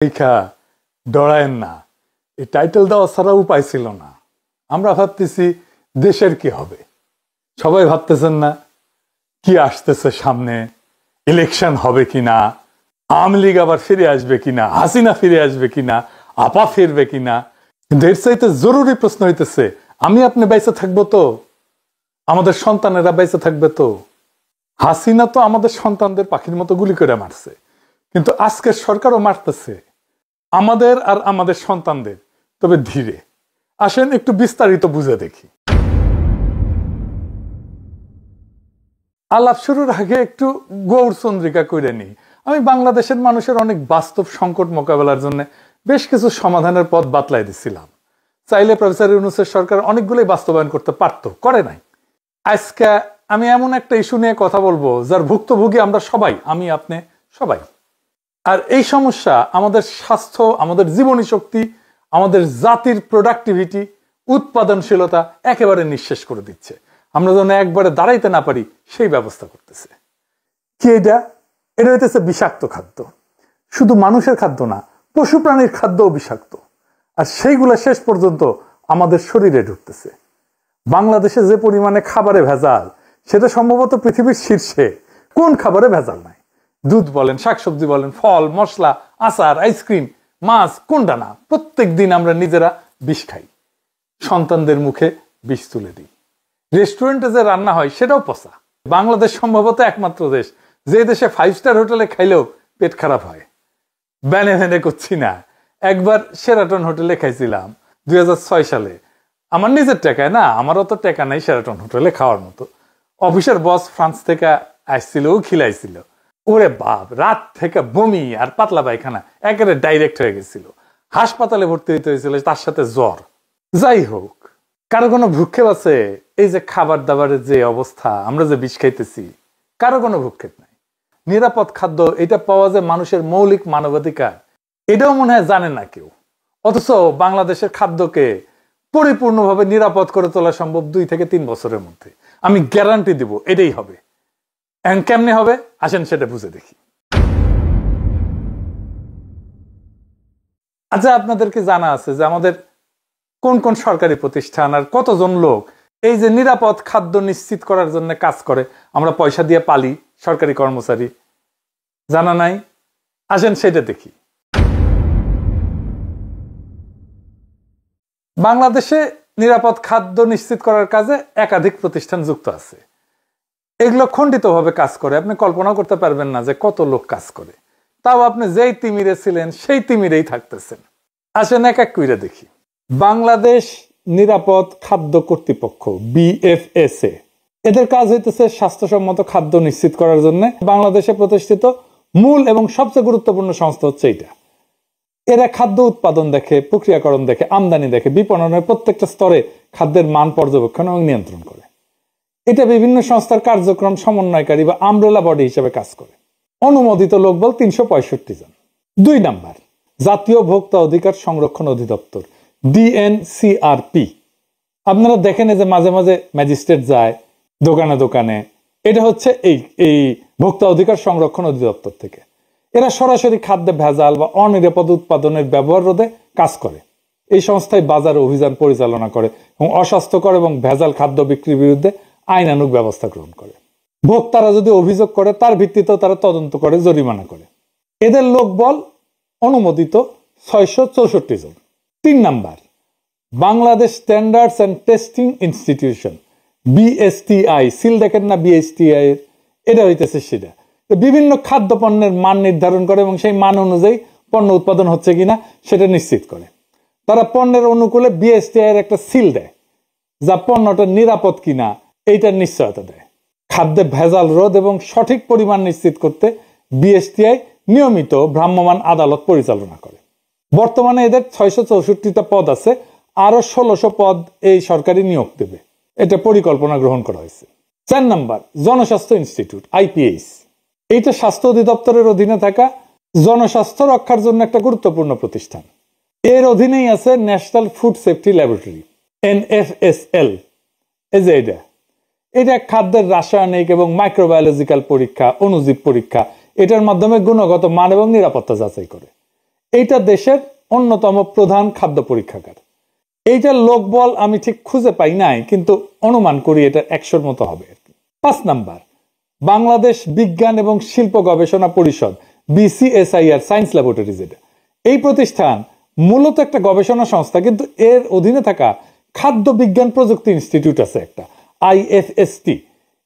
শিক্ষা ডরায়েন না, এই টাইটেল দেওয়া ছাড়া উপায় ছিল না। আমরা ভাবতেছি দেশের কি হবে, সবাই ভাবতেছেন না কি আসতেছে সামনে, ইলেকশন হবে কিনা, আওয়ামী লীগ আবার ফিরে আসবে কিনা, হাসিনা ফিরে আসবে কিনা, আপা ফিরবে কিনা। কিন্তু এর চাইতে জরুরি প্রশ্ন হইতেছে, আমি আপনি বেঁচে থাকবো তো, আমাদের সন্তানেরা বেঁচে থাকবে তো। হাসিনা তো আমাদের সন্তানদের পাখির মতো গুলি করে মারছে, কিন্তু আজকের সরকারও মারতেছে আমাদের আর আমাদের সন্তানদের। তবে ধীরে আসেন একটু বিস্তারিত বুঝে দেখি। আলাপ শুরুর আগে একটু গৌরচন্দ্রিকা করে নিই। আমি বাংলাদেশের মানুষের অনেক বাস্তব সংকট মোকাবেলার জন্য বেশ কিছু সমাধানের পথ বাতলাই দিছিলাম। চাইলে প্রফেসর ইউনূসের সরকার অনেকগুলোই বাস্তবায়ন করতে পারত, করে নাই। আজকে আমি এমন একটা ইস্যু নিয়ে কথা বলবো যার ভুক্তভোগী আমরা সবাই, আমি আপনি সবাই। আর এই সমস্যা আমাদের স্বাস্থ্য, আমাদের জীবনী শক্তি, আমাদের জাতির প্রোডাক্টিভিটি, উৎপাদনশীলতা একেবারে নিঃশেষ করে দিচ্ছে। আমরা যেন একবারে দাঁড়াইতে না পারি সেই ব্যবস্থা করতেছে। কি এটা? এটা হইতেছে বিষাক্ত খাদ্য। শুধু মানুষের খাদ্য না, পশু প্রাণীর খাদ্যও বিষাক্ত। আর সেইগুলা শেষ পর্যন্ত আমাদের শরীরে ঢুকতেছে। বাংলাদেশে যে পরিমাণে খাবারে ভেজাল, সেটা সম্ভবত পৃথিবীর শীর্ষে। কোন খাবারে ভেজাল নাই? দুধ বলেন, শাকসবজি বলেন, ফল, মশলা, আচার, আইসক্রিম, মাছ, কোনটা না? প্রত্যেক দিন আমরা নিজেরা বিষ খাই, সন্তানদের মুখে বিষ তুলে দিই। রেস্টুরেন্টে যে রান্না হয় সেটাও পচা। বাংলাদেশ সম্ভবত একমাত্র দেশ যে দেশে 5 স্টার হোটেলে খাইলেও পেট খারাপ হয়। ব্যানে ভ্যানে করছি না। একবার শেরাটন হোটেলে খাইছিলাম 2006 সালে, আমার নিজের টাকায় না, আমারও তো টাকা নাই শেরাটন হোটেলে খাওয়ার মতো। অফিসের বস ফ্রান্স থেকে আসছিল, ও খিলাইছিল। ওরে বাপ, রাত থেকে বমি আর পাতলা পায়খানা একেবারে ডাইরেক্ট হয়ে গেছিল। হাসপাতালে ভর্তি হইতে হয়েছিল, তার সাথে জ্বর। যাই হোক, কারো কোনো ভ্রুক্ষেপ আছে? এই যে খাবার দাবারের যে অবস্থা, আমরা যে বিষ খাইতেছি, কারো কোনো ভ্রুক্ষেপ নাই। নিরাপদ খাদ্য, এটা পাওয়া যায় মানুষের মৌলিক মানবাধিকার, এটাও মনে হয় জানে না কেউ। অথচ বাংলাদেশের খাদ্যকে পরিপূর্ণভাবে নিরাপদ করে তোলা সম্ভব 2 থেকে 3 বছরের মধ্যে। আমি গ্যারান্টি দিব এটাই হবে। এখন কেমনে হবে আসেন সেটা বুঝে দেখি। আচ্ছা, আপনাদেরকে জানা আছে যে আমাদের কোন কোন সরকারি প্রতিষ্ঠান আর কতজন লোক এই যে নিরাপদ খাদ্য নিশ্চিত করার জন্য কাজ করে? আমরা পয়সা দিয়ে পালি সরকারি কর্মচারী, জানা নাই? আসেন সেটা দেখি। বাংলাদেশে নিরাপদ খাদ্য নিশ্চিত করার কাজে একাধিক প্রতিষ্ঠান যুক্ত আছে। এগুলো খণ্ডিতভাবে কাজ করে, আপনি কল্পনা করতে পারবেন না যে কত লোক কাজ করে। তাও আপনি যেই তিমিরে ছিলেন সেই তিমিরেই থাকতেছেন। আসেন এক এক কইরা দেখি। বাংলাদেশ নিরাপদ খাদ্য কর্তৃপক্ষ, BFSA, এদের কাজ হইতেছে স্বাস্থ্যসম্মত খাদ্য নিশ্চিত করার জন্য বাংলাদেশে প্রতিষ্ঠিত মূল এবং সবচেয়ে গুরুত্বপূর্ণ সংস্থা হচ্ছে এটা। এরা খাদ্য উৎপাদন দেখে, প্রক্রিয়াকরণ দেখে, আমদানি দেখে, বিপণনের প্রত্যেকটা স্তরে খাদ্যের মান পর্যবেক্ষণ এবং নিয়ন্ত্রণ করে। এটা বিভিন্ন সংস্থার কার্যক্রম সমন্বয়কারী বা আমব্রেলা বডি হিসেবে কাজ করে। অনুমোদিত লোকবল 365 জন। 2 নাম্বার, জাতীয় ভোক্তা অধিকার সংরক্ষণ অধিদপ্তর, DNCRP। আপনারা দেখেন যে মাঝে মাঝে ম্যাজিস্ট্রেট যায় দোকানে দোকানে, এটা হচ্ছে এই ভোক্তা অধিকার সংরক্ষণ অধিদপ্তর থেকে। এরা সরাসরি খাদ্যে ভেজাল বা অনিরাপদ উৎপাদনের ব্যবহার রোধে কাজ করে। এই সংস্থায় বাজার অভিযান পরিচালনা করে এবং অস্বাস্থ্যকর এবং ভেজাল খাদ্য বিক্রির বিরুদ্ধে আইনানুগ ব্যবস্থা গ্রহণ করে। ভোক্তারা যদি অভিযোগ করে তার ভিত্তিতেও তারা তদন্ত করে, জরিমানা করে। এদের লোকবল অনুমোদিত 664 জন। 3 number, Bangladesh standards and testing institution, BSTI। Seal দেখেন না BSTI, এটা হইতেছে সেটা। বিভিন্ন খাদ্য পণ্যের মান নির্ধারণ করে এবং সেই মান অনুযায়ী পণ্য উৎপাদন হচ্ছে কিনা সেটা নিশ্চিত করে। তারা পণ্যের অনুকূলে BSTI এর একটা সিল দেয়, যা পণ্যটা নিরাপদ কিনা এইটার নিশ্চয়তা দেয়। খাদ্যে ভেজাল রোধ এবং সঠিক পরিমাণ নিশ্চিত করতে BSTI নিয়মিত ভ্রাম্যমাণ আদালত পরিচালনা করে। বর্তমানে এদের 664টা পদ আছে, আরো 1600 পদ এই সরকারি নিয়োগ দেবে, এটা পরিকল্পনা গ্রহণ করা হয়েছে। 4 নাম্বার, জনস্বাস্থ্য ইনস্টিটিউট, IPH। এইটা স্বাস্থ্য অধিদপ্তরের অধীনে থাকা জনস্বাস্থ্য রক্ষার জন্য একটা গুরুত্বপূর্ণ প্রতিষ্ঠান। এর অধীনেই আছে national food safety laboratory, NFSL। এই যে এটা খাদ্যের রাসায়নিক এবং মাইক্রোবায়োলজিক্যাল পরীক্ষা, অণুজীব পরীক্ষা, এটার মাধ্যমে গুণগত মান এবং নিরাপত্তা যাচাই করে। এইটা দেশের অন্যতম প্রধান খাদ্য পরীক্ষাগার। এইটার লোকবল আমি ঠিক খুঁজে পাই নাই, কিন্তু অনুমান করি এটা 100-র মতো হবে আর কি। 5 নাম্বার, বাংলাদেশ বিজ্ঞান এবং শিল্প গবেষণা পরিষদ, BCSIR, সায়েন্স ল্যাবরেটরি। যেটা এই প্রতিষ্ঠান মূলত একটা গবেষণা সংস্থা, কিন্তু এর অধীনে থাকা খাদ্য বিজ্ঞান প্রযুক্তি ইনস্টিটিউট আছে একটা, IFST।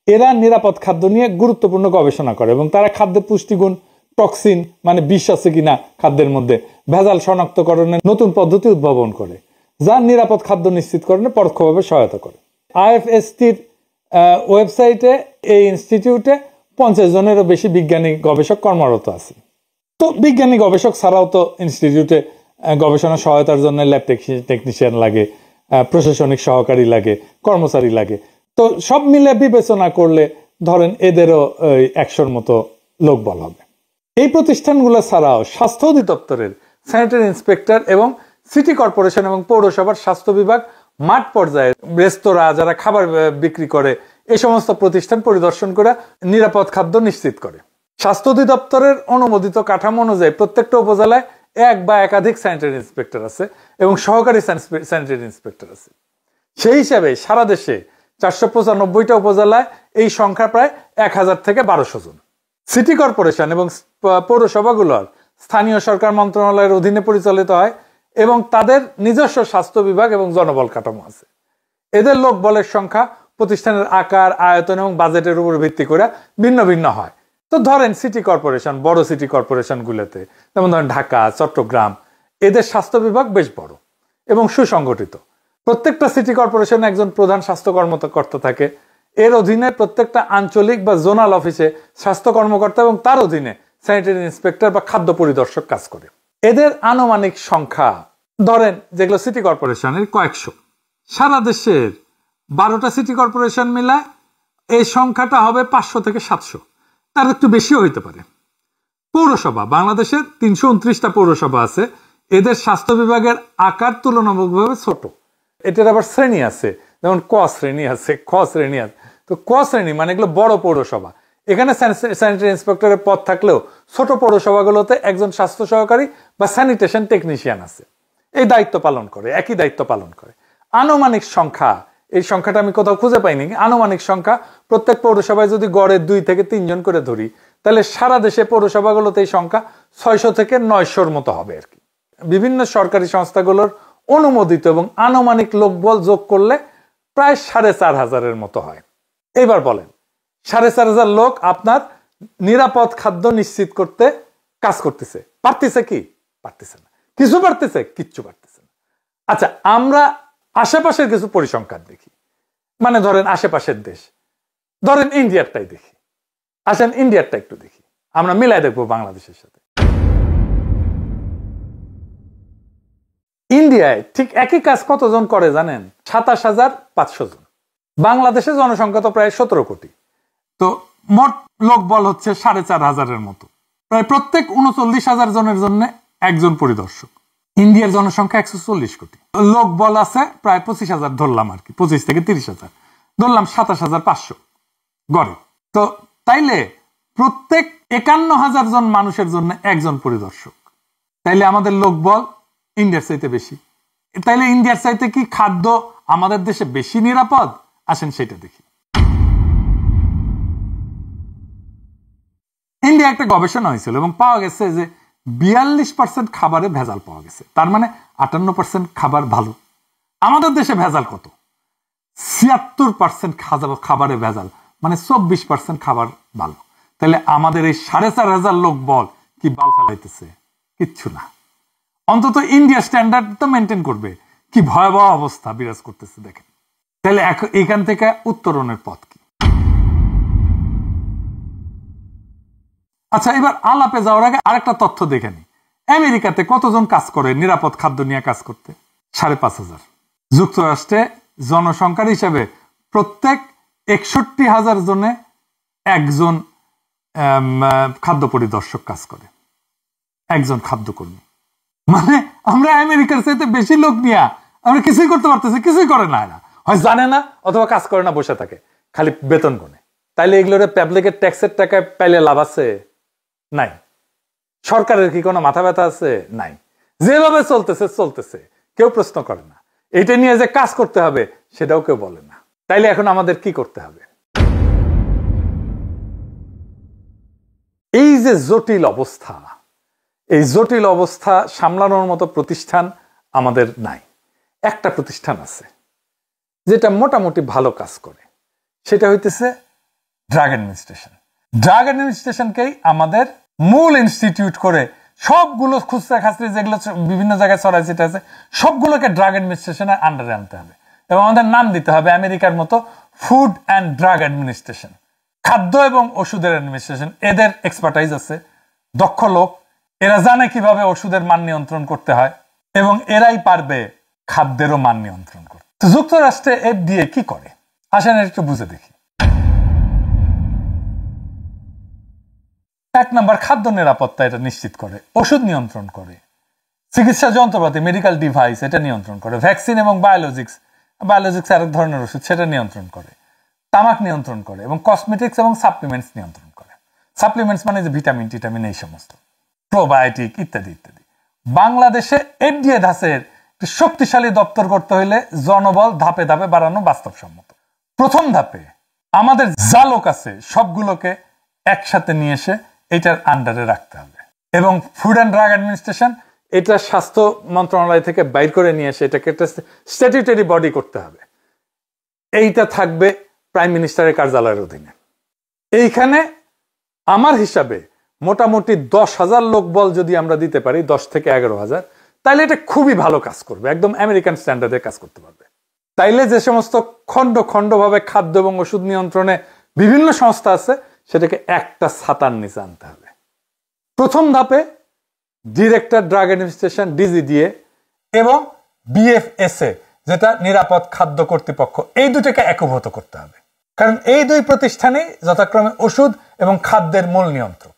এরা নিরাপদ খাদ্য নিয়ে গুরুত্বপূর্ণ গবেষণা করে এবং তারা খাদ্যের পুষ্টিগুণ, টক্সিন মানে বিষ আছে কিনা খাদ্যের মধ্যে, ভেজাল শনাক্তকরণের নতুন পদ্ধতি উদ্ভাবন করে, যা নিরাপদ খাদ্য নিশ্চিতকরণে পরোক্ষভাবে সহায়তা করে। IFSTর ওয়েবসাইটে এই ইনস্টিটিউটে 50 জনেরও বেশি বিজ্ঞানী গবেষক কর্মরত আছে। তো বিজ্ঞানী গবেষক ছাড়াও তো ইনস্টিটিউটে গবেষণা সহায়তার জন্য ল্যাব টেকনিশিয়ান লাগে, প্রশাসনিক সহকারী লাগে, কর্মচারী লাগে। তো সব মিলে বিবেচনা করলে ধরেন এদেরও 100-র মতো লোকবল হবে। এই প্রতিষ্ঠানগুলো ছাড়াও স্বাস্থ্য অধিদপ্তরের স্যানিটারি ইন্সপেক্টর এবং সিটি কর্পোরেশন এবং পৌরসভার স্বাস্থ্য বিভাগ মাঠ পর্যায়ে রেস্তোরাঁ, যারা খাবার বিক্রি করে, এই সমস্ত প্রতিষ্ঠান পরিদর্শন করে নিরাপদ খাদ্য নিশ্চিত করে। স্বাস্থ্য অধিদপ্তরের অনুমোদিত কাঠামো অনুযায়ী প্রত্যেকটা উপজেলায় এক বা একাধিক স্যানিটারি ইন্সপেক্টর আছে এবং সহকারী স্যানিটারি ইন্সপেক্টর আছে। সেই হিসাবে সারা দেশে 495টা উপজেলায় এই সংখ্যা প্রায় 1000 থেকে 1200 জন। সিটি কর্পোরেশন এবং পৌরসভাগুলোর স্থানীয় সরকার মন্ত্রণালয়ের অধীনে পরিচালিত হয় এবং তাদের নিজস্ব স্বাস্থ্য বিভাগ এবং জনবল কাঠামো আছে। এদের লোকবলের সংখ্যা প্রতিষ্ঠানের আকার, আয়তন এবং বাজেটের উপর ভিত্তি করে ভিন্ন ভিন্ন হয়। তো ধরেন সিটি কর্পোরেশন, বড় সিটি কর্পোরেশন গুলোতে, যেমন ধরেন ঢাকা, চট্টগ্রাম, এদের স্বাস্থ্য বিভাগ বেশ বড় এবং সুসংগঠিত। প্রত্যেকটা সিটি কর্পোরেশনে একজন প্রধান স্বাস্থ্য কর্মকর্তা থাকে। এর অধীনে প্রত্যেকটা আঞ্চলিক বা জোনাল অফিসে স্বাস্থ্য কর্মকর্তা এবং তার অধীনে স্যানিটারি ইন্সপেক্টর বা খাদ্য পরিদর্শক কাজ করে। এদের আনুমানিক সংখ্যা ধরেন যেগুলো সিটি কর্পোরেশনের কয়েকশো। সারা দেশের 12টা সিটি কর্পোরেশন মিলায় এই সংখ্যাটা হবে 500 থেকে 700, তার একটু বেশিও হইতে পারে। পৌরসভা, বাংলাদেশের 329টা পৌরসভা আছে। এদের স্বাস্থ্য বিভাগের আকার তুলনামূলকভাবে ছোট। এটার আবার শ্রেণী আছে, যেমন ক শ্রেণী আছে, খ শ্রেণী আছে। তো ক শ্রেণী মানে এগুলো বড় পৌরসভা। এখানে স্যানিটারি ইন্সপেক্টরের পদ থাকলেও ছোট পৌরসভাগুলোতে একজন স্বাস্থ্য সহকারী বা স্যানিটেশন টেকনিশিয়ান আছে, এই দায়িত্ব পালন করে, একই দায়িত্ব পালন করে। আনুমানিক সংখ্যা, এই সংখ্যাটা আমি কোথাও খুঁজে পাইনি, আনুমানিক সংখ্যা প্রত্যেক পৌরসভায় যদি গড়ে 2 থেকে 3 জন করে ধরি, তাহলে সারা দেশে পৌরসভাগুলোতে এই সংখ্যা 600 থেকে 900-র মতো হবে আর কি। বিভিন্ন সরকারি সংস্থাগুলোর অনুমোদিত এবং আনুমানিক লোকবল যোগ করলে প্রায় 4500-এর মতো হয়। এবার বলেন 4500 লোক আপনার নিরাপদ খাদ্য নিশ্চিত করতে কাজ করতেছে, পারতেছে কি? পারতেছে না। কিছু পারতেছে? কিচ্ছু পারতেছে না। আচ্ছা, আমরা আশেপাশের কিছু পরিসংখ্যান দেখি, মানে ধরেন আশেপাশের দেশ, ধরেন ইন্ডিয়ারটাই দেখি। আসেন ইন্ডিয়ারটা একটু দেখি, আমরা মিলাই দেখবো বাংলাদেশের সাথে। ইন্ডিয়ায় ঠিক একই কাজ কতজন করে জানেন? 27500 জন। বাংলাদেশে জনসংখ্যা তো প্রায় 17 কোটি। তো মোট লোকবল হচ্ছে 4500-এর মতো। প্রায় প্রত্যেক 39,000 জনের জন্য একজন পরিদর্শক। ইন্ডিয়ার জনসংখ্যা 140 কোটি। লোকবল আছে প্রায় 25,000 ধরলাম আর কি, 25 থেকে 30,000 ধরলাম, 27,500 গড়ে। তো তাইলে প্রত্যেক 51,000 জন মানুষের জন্য একজন পরিদর্শক। তাইলে আমাদের লোকবল ইন্ডিয়ার চাইতে বেশি। তাইলে ইন্ডিয়ার চাইতে কি খাদ্য আমাদের দেশে বেশি নিরাপদ? আসেন সেটা দেখি। ইন্ডিয়া একটা গবেষণা হয়েছিল এবং পাওয়া গেছে যে 42% খাবারে ভেজাল পাওয়া গেছে। তার মানে 58% খাবার ভালো। আমাদের দেশে ভেজাল কত? 76% খাবারে ভেজাল, মানে 24% খাবার ভালো। তাহলে আমাদের এই 4500 লোক বল কি বাল ফেলাইতেছে? কিচ্ছু না। অন্তত ইন্ডিয়া স্ট্যান্ডার্ড তো মেনটেন করবে। কি ভয়াবহ অবস্থা বিরাজ করতেছে দেখেন। তাহলে এখান থেকে উত্তরণের পথ কি? আচ্ছা, এবার আলাপে যাওয়ার আগে আরেকটা তথ্য দেখে নি। আমেরিকাতে কতজন কাজ করে নিরাপদ খাদ্য নিয়ে কাজ করতে? 5,500। যুক্তরাষ্ট্রে জনসংখ্যার হিসাবে প্রত্যেক 61,000 জনে একজন খাদ্য পরিদর্শক কাজ করে, একজন খাদ্যকর্মী। মানে আমরা আমেরিকার চাইতে বেশি লোক নিয়ে আমরা কিছুই করতে পারতেছি, কিছুই করে না। এরা হয় জানে না অথবা কাজ করে না, বসে থাকে খালি বেতন গুনে। তাইলে এগুলোর পাবলিকের ট্যাক্সের টাকায় পাইলে লাভ আছে? নাই। সরকারের কি কোনো মাথা ব্যথা আছে? নাই। যেভাবে চলতেছে কেউ প্রশ্ন করে না। এটা নিয়ে যে কাজ করতে হবে সেটাও কেউ বলে না। তাইলে এখন আমাদের কি করতে হবে? এই যে জটিল অবস্থা, এই জটিল অবস্থা সামলানোর মতো প্রতিষ্ঠান আমাদের নাই। একটা প্রতিষ্ঠান আছে যেটা মোটামুটি ভালো কাজ করে, সেটা হইতেছে ড্রাগ অ্যাডমিনিস্ট্রেশন। ড্রাগ অ্যাডমিনিস্ট্রেশনকেই আমাদের মূল ইনস্টিটিউট করে সবগুলো খুচরা খাচরি যেগুলো বিভিন্ন জায়গায় ছড়াই ছিটা আছে সবগুলোকে ড্রাগ অ্যাডমিনিস্ট্রেশনের আন্ডারে আনতে হবে এবং আমাদের নাম দিতে হবে আমেরিকার মতো ফুড অ্যান্ড ড্রাগ অ্যাডমিনিস্ট্রেশন। খাদ্য এবং ওষুধের অ্যাডমিনিস্ট্রেশন, এদের এক্সপার্টাইজ আছে, দক্ষ লোক, এরা জানে কিভাবে ওষুধের মান নিয়ন্ত্রণ করতে হয় এবং এরাই পারবে খাদ্যেরও মান নিয়ন্ত্রণ করতে। তো যুক্তরাষ্ট্রে FDA কি করে আসেন একটু বুঝে দেখি। 1 নাম্বার, খাদ্য নিরাপত্তা এটা নিশ্চিত করে, ওষুধ নিয়ন্ত্রণ করে, চিকিৎসা যন্ত্রপাতি মেডিকেল ডিভাইস এটা নিয়ন্ত্রণ করে, ভ্যাকসিন এবং বায়োলজিক্স আরেক ধরনের ওষুধ সেটা নিয়ন্ত্রণ করে, তামাক নিয়ন্ত্রণ করে এবং কসমেটিক্স এবং সাপ্লিমেন্টস নিয়ন্ত্রণ করে। সাপ্লিমেন্টস মানে যে ভিটামিন টিটামিন এই সমস্ত, প্রোবায়োটিক ইত্যাদি ইত্যাদি। বাংলাদেশে FDA ধাঁচের শক্তিশালী দপ্তর করতে হইলে জনবল ধাপে ধাপে বাড়ানো বাস্তবসম্মত। প্রথম ধাপে আমাদের যা লোক আছে সবগুলোকে একসাথে নিয়ে এসে এটার আন্ডারে রাখতে হবে এবং ফুড অ্যান্ড ড্রাগ অ্যাডমিনিস্ট্রেশন এটা স্বাস্থ্য মন্ত্রণালয় থেকে বাইর করে নিয়ে এসে এটাকে একটা স্ট্যাটিউটরি বডি করতে হবে। এইটা থাকবে প্রাইম মিনিস্টারের কার্যালয়ের অধীনে। এইখানে আমার হিসাবে মোটামুটি 10,000 লোক বল যদি আমরা দিতে পারি, 10 থেকে 11,000, তাইলে এটা খুবই ভালো কাজ করবে, একদম আমেরিকান স্ট্যান্ডার্ডে কাজ করতে পারবে। তাইলে যে সমস্ত খণ্ড খণ্ডভাবে খাদ্য এবং ওষুধ নিয়ন্ত্রণে বিভিন্ন সংস্থা আছে সেটাকে একটা ছাতার নিচে আনতে হবে। প্রথম ধাপে ডিরেক্টর ড্রাগ অ্যাডমিনিস্ট্রেশন DGDA এবং BFSA যেটা নিরাপদ খাদ্য কর্তৃপক্ষ, এই দুটোকে একীভূত করতে হবে, কারণ এই দুই প্রতিষ্ঠানই যথাক্রমে ওষুধ এবং খাদ্যের মূল নিয়ন্ত্রক।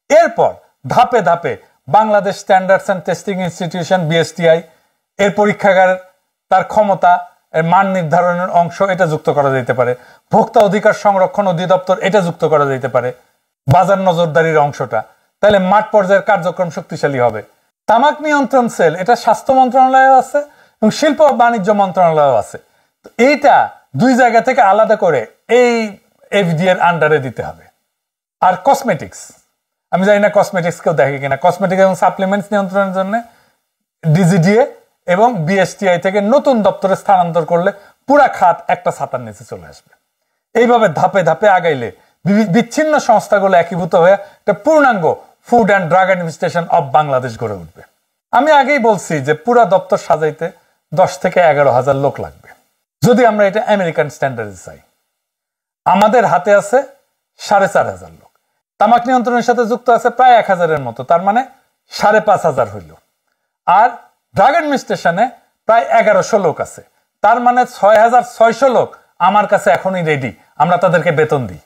এরপর ধাপে ধাপে Bangladesh standards and testing institution BSTI এর পরীক্ষাগার, তার ক্ষমতা, এর মান নির্ধারণের অংশ এটা যুক্ত করা যেতে পারে, ভোক্তা অধিকার সংরক্ষণ অধিদপ্তর এটা যুক্ত করা যেতে পারে, বাজার নজরদারির অংশটা, তাহলে মাঠ পর্যায়ের কার্যক্রম শক্তিশালী হবে। তামাক নিয়ন্ত্রণ সেল এটা স্বাস্থ্য মন্ত্রণালয় আছে এবং শিল্প ও বাণিজ্য মন্ত্রণালয় আছে। এইটা দুই জায়গা থেকে আলাদা করে এই FDA এর আন্ডারে দিতে হবে। আর কসমেটিক্স, আমি জানি না কসমেটিক্স কেউ দেখে কিনা, কসমেটিক্স এবং সাপ্লিমেন্টস নিয়ন্ত্রণের জন্য DGDA এবং BSTI থেকে নতুন দপ্তরে স্থানান্তর করলে পুরা খাত একটা ছাতার নিচে চলে আসবে। এইভাবে ধাপে ধাপে আগাইলে বিচ্ছিন্ন সংস্থাগুলো একীভূত হয়ে একটা পূর্ণাঙ্গ food and drug administration of Bangladesh গড়ে উঠবে। আমি আগেই বলছি যে পুরা দপ্তর সাজাইতে 10 থেকে 11,000 লোক লাগবে যদি আমরা এটা আমেরিকান স্ট্যান্ডার্ডে চাই। আমাদের হাতে আছে 4,500 লোক, তামাক নিয়ন্ত্রণের সাথে যুক্ত আছে প্রায় 1,000-এর মতো, তার মানে 5,500 হইল। আর ড্রাগ অ্যাডমিনিস্ট্রেশনে প্রায় 1100 লোক আছে, তার মানে 6,600 লোক আমার কাছে এখনই রেডি, আমরা তাদেরকে বেতন দিই।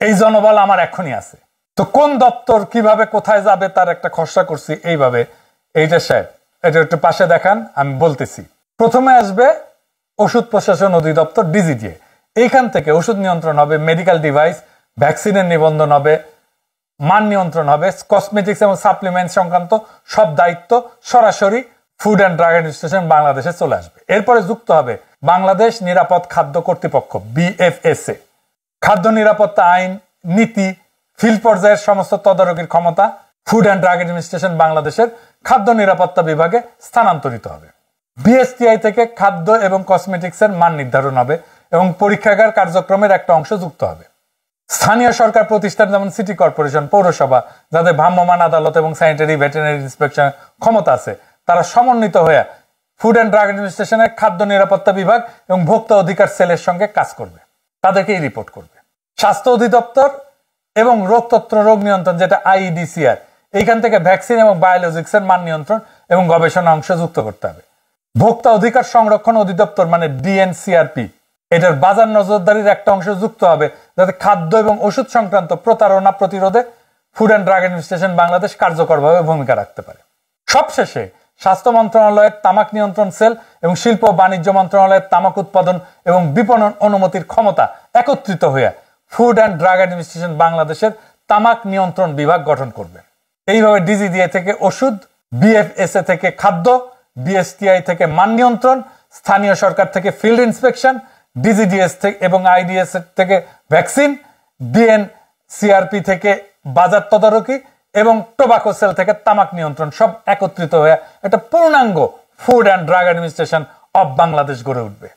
এই জনবল আমার এখনই আছে। তো কোন দপ্তর কিভাবে কোথায় যাবে তার একটা খসড়া করছি এইভাবে। এইটা সাহেব এটা একটু পাশে দেখান, আমি বলতেছি। প্রথমে আসবে ওষুধ প্রশাসন অধিদপ্তর DGDA, এইখান থেকে ওষুধ নিয়ন্ত্রণ হবে, মেডিকেল ডিভাইস ভ্যাকসিনের নিবন্ধন হবে, মান নিয়ন্ত্রণ হবে, কসমেটিক্স এবং সাপ্লিমেন্ট সংক্রান্ত সব দায়িত্ব সরাসরি ফুড অ্যান্ড ড্রাগ অ্যাডমিনিস্ট্রেশন বাংলাদেশে চলে আসবে। এরপরে যুক্ত হবে বাংলাদেশ নিরাপদ খাদ্য কর্তৃপক্ষ BFSA, খাদ্য নিরাপত্তা আইন, নীতি, ফিল্ড পর্যায়ের সমস্ত তদারকির ক্ষমতা ফুড অ্যান্ড ড্রাগ অ্যাডমিনিস্ট্রেশন বাংলাদেশের খাদ্য নিরাপত্তা বিভাগে স্থানান্তরিত হবে। BSTI থেকে খাদ্য এবং কসমেটিক্সের মান নির্ধারণ হবে এবং পরীক্ষাগার কার্যক্রমের একটা অংশ যুক্ত হবে। স্থানীয় সরকার প্রতিষ্ঠান যেমন সিটি কর্পোরেশন, পৌরসভা, যাদের ভ্রাম্যমাণ আদালত এবং স্যানিটারি ভেটেরিনারি ইন্সপেকশন ক্ষমতা আছে, তারা সমন্বিত হয়ে ফুড অ্যান্ড ড্রাগ অ্যাডমিনিস্ট্রেশনের খাদ্য নিরাপত্তা বিভাগ এবং ভোক্তা অধিকার সেলের সঙ্গে কাজ করবে, তাদেরকেই রিপোর্ট করবে। স্বাস্থ্য অধিদপ্তর এবং রোগতত্ত্ব রোগ নিয়ন্ত্রণ যেটা IEDCR, এইখান থেকে ভ্যাকসিন এবং বায়োলজিক্সের মান নিয়ন্ত্রণ এবং গবেষণা অংশ যুক্ত করতে হবে। ভোক্তা অধিকার সংরক্ষণ অধিদপ্তর মানে DNCRP, এটার বাজার নজরদারির একটা অংশ যুক্ত হবে যাতে খাদ্য এবং ওষুধ সংক্রান্ত প্রতারণা প্রতিরোধে food and drug administration Bangladesh কার্যকরভাবে ভূমিকা রাখতে পারে। সবশেষে স্বাস্থ্য মন্ত্রণালয়ের তামাক নিয়ন্ত্রণ সেল এবং শিল্প ও বাণিজ্য মন্ত্রণালয়ের তামাক উৎপাদন এবং বিপণন অনুমতির ক্ষমতা একত্রিত হয়ে ফুড অ্যান্ড ড্রাগ অ্যাডমিনিস্ট্রেশন বাংলাদেশের তামাক নিয়ন্ত্রণ বিভাগ গঠন করবে। এইভাবে ডিজিডিএ থেকে ওষুধ, বিএফএসএ থেকে খাদ্য, বিএসটিআই থেকে মান নিয়ন্ত্রণ, স্থানীয় সরকার থেকে ফিল্ড ইন্সপেকশন, ডিজিডিএস থেকে এবং আইডিএস থেকে ভ্যাকসিন, ডিএনসিআরপি থেকে বাজার তদারকি এবং টোবাকো সেল থেকে তামাক নিয়ন্ত্রণ সব একত্রিত হয়ে একটা পূর্ণাঙ্গ food and drug administration of Bangladesh গড়ে উঠবে।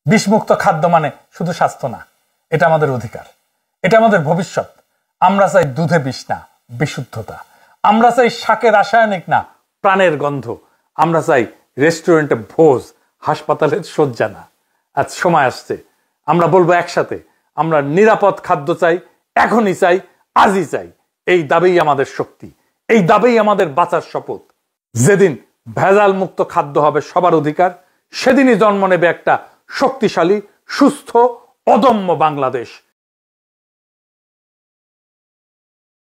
বিষমুক্ত খাদ্য মানে শুধু স্বাস্থ্য না, এটা আমাদের অধিকার, এটা আমাদের ভবিষ্যৎ। আমরা চাই দুধে বিষ না, বিশুদ্ধতা। আমরা চাই শাকে রাসায়নিক না, প্রাণের গন্ধ। আমরা চাই রেস্টুরেন্টে ভোজ, হাসপাতালের শয্যা না। আজ সময় আসছে আমরা বলবো একসাথে, আমরা নিরাপদ খাদ্য চাই, এখনই চাই, আজই চাই। এই দাবিই আমাদের শক্তি, এই দাবিই আমাদের বাঁচার শপথ। যেদিন ভেজাল মুক্ত খাদ্য হবে সবার অধিকার, সেদিনই জন্ম নেবে একটা শক্তিশালী, সুস্থ, অদম্য বাংলাদেশ।